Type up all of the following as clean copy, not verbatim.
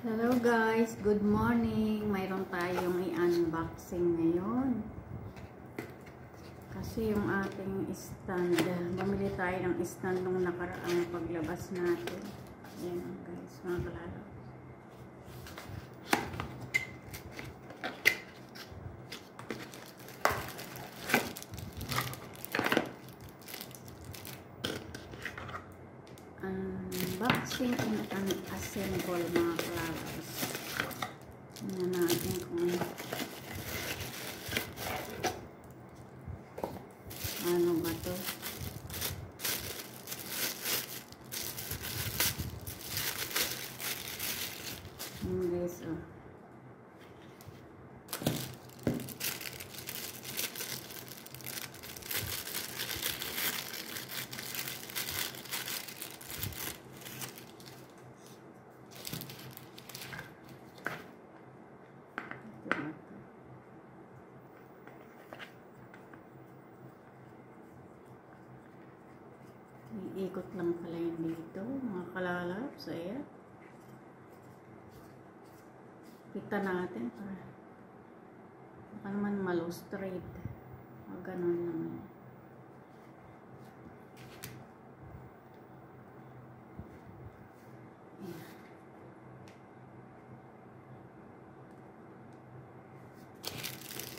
Hello guys, good morning. Mayroon tayong i-unboxing ngayon. Kasi yung ating stand, bumili tayo ng stand nung nakaraang paglabas natin. Ayan guys, mga kalalo. Unboxing and assemble mga kalabas. Tingnan natin kung ano ba to. Guys, oh. Iikot lang pala yun dito, mga kalalap. So, ayan. Kita natin para baka naman malo-straight. O, ganun naman. Ayan.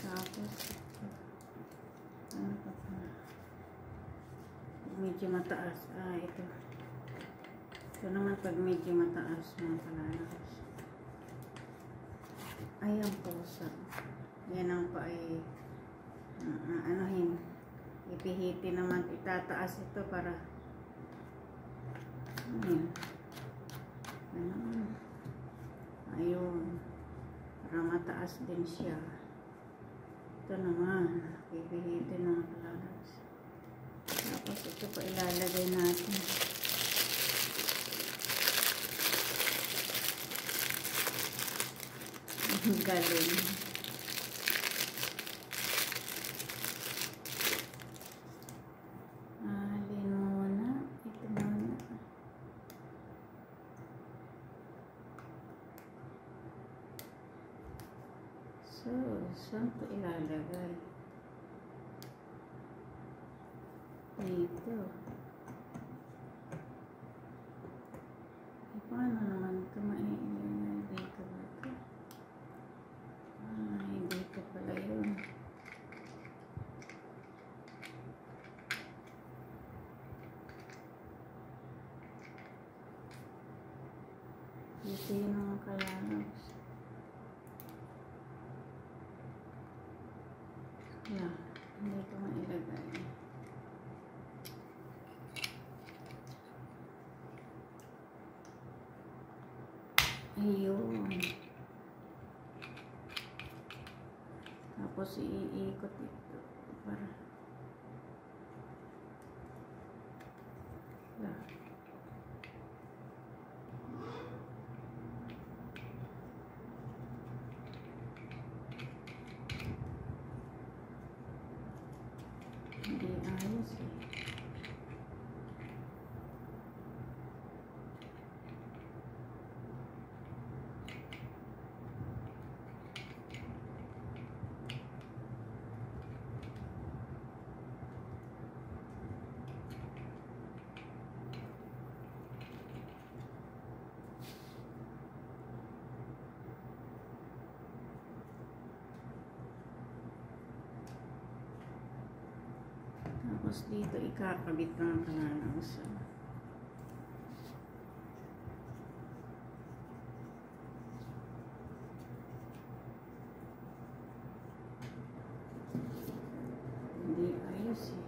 Tapos, ano pa pa? Medyo mataas. Ito. Ito naman pag medyo mataas, mga kalalas. Ayan po sa. Yan ang pa ay anuhin. Ipihiti naman. Itataas ito para ayan. Ayun. Para mataas din siya. Ito naman. Ipihiti ng kalalas. Tapos ito pa ilalagay natin. Galing. Alin muna. Ito muna. So, saan ito ilalagay? Dito. Paano naman ito maiilalagay dito ba ito? Dito pala yun. Dito yun mga kalalabs. Yeah, dito mailagay. Ayun. Tapos iikot ito para hindi ayos eh. Tapos dito ikakabit ng kalalas. Hindi ayos eh.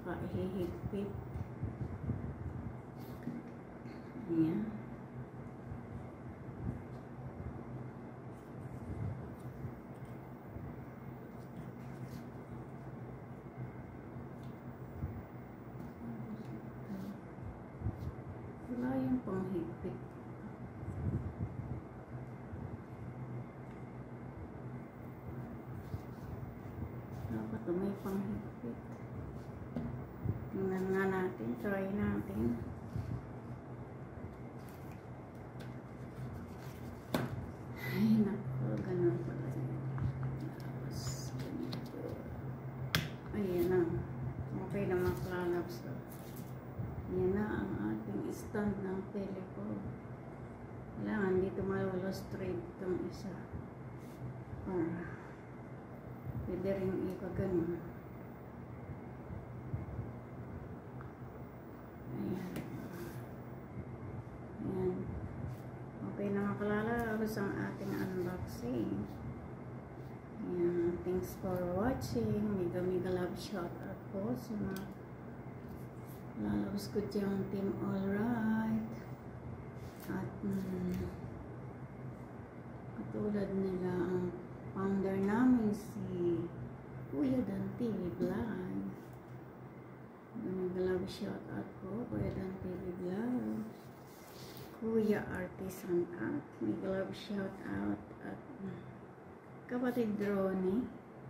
saka ihihigpit. Ayan. Wala yung panghigpit. Dapat may panghigpit. Tingnan nga natin, try natin. Ay, naku, ganun pala yun. Tapos, ganito. Ayan na. Okay na maklalabs. Yan na ang ating stand ng telephone. Kailangan dito malulo straight itong isa. Pwede rin ipagano. Ayan. Ayan. Okay na makalalabas ang ating unboxing. Ayan. Thanks for watching. Mega love shout out po sa mga lalabas ko diyang team alright. At katulad nila ang founder namin si Kuya Dan TV Vlog. Mega love shout out po Kuya Dan TV Vlog. Kuya Artisan Art, mega love shout out. At kapatid Ronnie,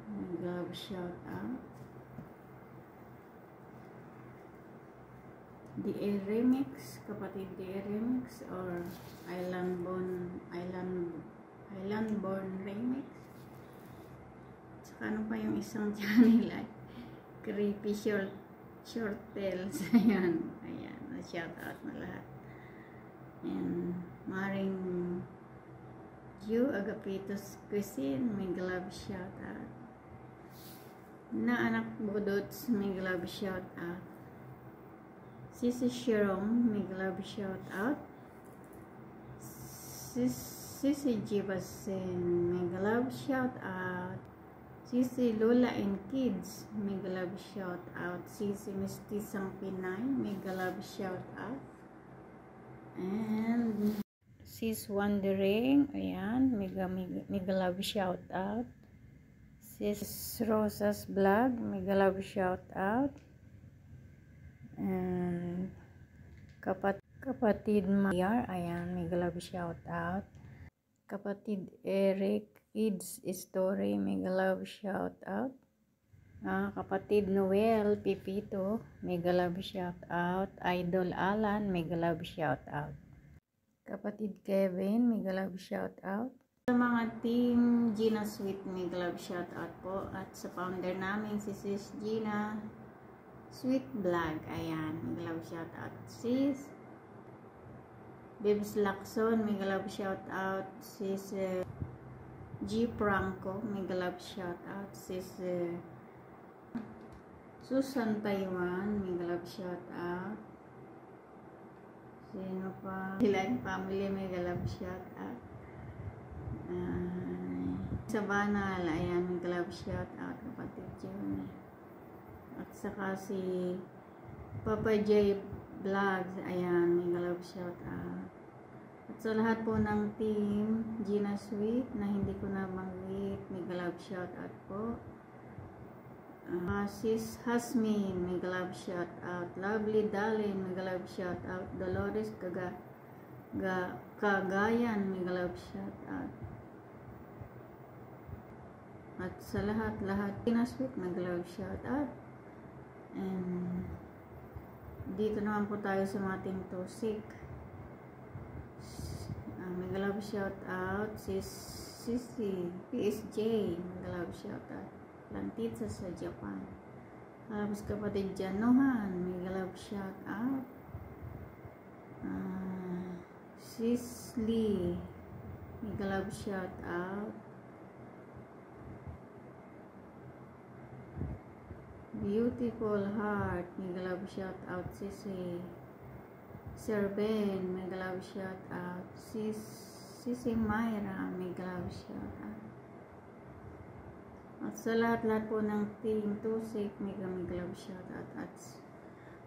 mega love shout out. The Remix, kapatid The Remix or Island Born Remix. Saka ano pa yung isang channel ay Creepy Short Tales. Ayan, ayan, shout out na lahat. And Maring Ju Agapitos Cuisine, mega love shout out. Na anak Budots, mega love shout out. Sisi Shirong, mega love shout out. Sisi Jibasin, mega love shout out. Sisi Lola and Kids, mega love shout out. Sisi Mistisang Pinay, mega love shout out. And Sis Wondering, ayan, mega love shout out. Sis Rosas Vlog, mega love shout out. And kapatid Mayar, ayan, mega love shout out. Kapatid Eric Kids Story, mega love shout out. Kapatid Noel Pipito, mega love shout out. Idol Alan, mega love shout out. Kapatid Kevin, mega love shout out. Sa mga team Gina Sweet, mega love shout out po. At sa founder namin si Sis Gina Sweet Vlog, ayan, mega love shout out. Sis Bibs Lacson, mega love shout out. Sis G Franco, mega love shout out. Sis Susan Taiwan, mega love shout out. Sino pa? Ilan family, mega love shout out. Sa Banal, ayan, mega love shout out. Kapatid June. At saka si Papa J Vlogs, ayan, mega love shout out. At sa lahat po ng team Gina Sweet na hindi ko na mag-read, mega love shout out po. Sis Hasmin, mega love shout out. Lovely Darlin, mega love shout out. Dolores Cagayan, mega love shout out. At sa lahat Gina Sweet, mega love shout out. And dito naman po tayo sa mga team Tosik. Mega love shout out. Sisi PSJ, mega love shout out. Lantitsa sa Japan. Tapos kapatid Janohan, mega love shout out. Sis Lee, mega love shout out. Beautiful Heart, mega love shout out. Sisi Sir Ben, mega love shout out. Sisi Myra, mega love shout out. At sa lahat-lahat po ng Team Tusik, mega love shoutout at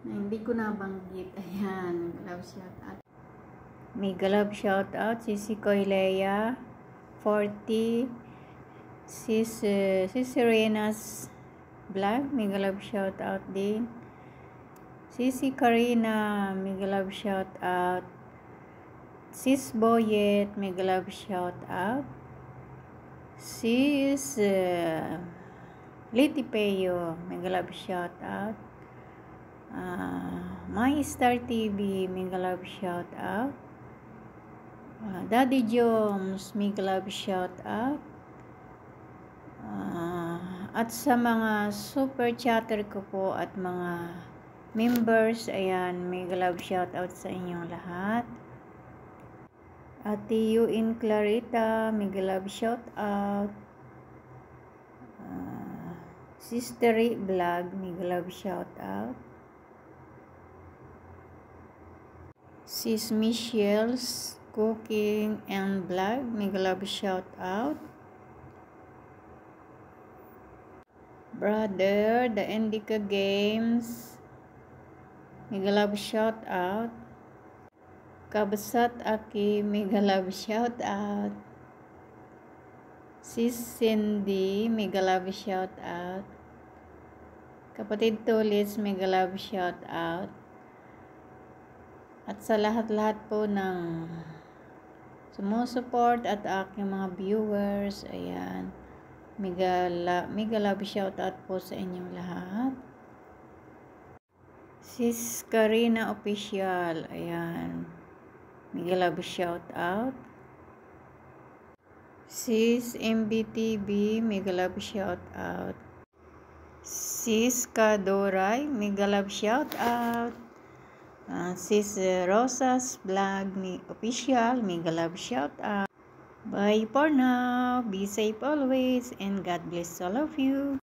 na hindi ko nabanggit. Ayan, love shoutout. Mega love shoutout si Koilea 40, si Serena's Vlog, mega love shoutout din. Si Karina, mega love shoutout. Sis Boyet, mega love shoutout. Sis Liti Peyo, mega love shoutout. My Star TV, mega love shoutout. Daddy Jones, mega love shoutout. At sa mga super chatter ko po at mga members, ayan, mega love shoutout sa inyong lahat. Ate Yuin Clarita, mega love shoutout. Sister Vlog, mega love shoutout. Sis Michelle's Cooking and Vlog, mega love shoutout. Brother, the Indica Games, mega love shoutout. Kabsat Aki, mega love shoutout. Sis Cindy, mega love shoutout. Kapatid Tulis, mega love shoutout. At sa lahat-lahat po ng sumusuport at aking mga viewers, ayan, mega love shoutout po sa inyong lahat. Sis Karina Official, ayan, mega love shoutout. Sis MBTV, mega love shoutout. Sis Kadoray, mega love shoutout. Sis Rosa's Vlog Official, mega love shoutout. Bye for now. Be safe always and God bless all of you.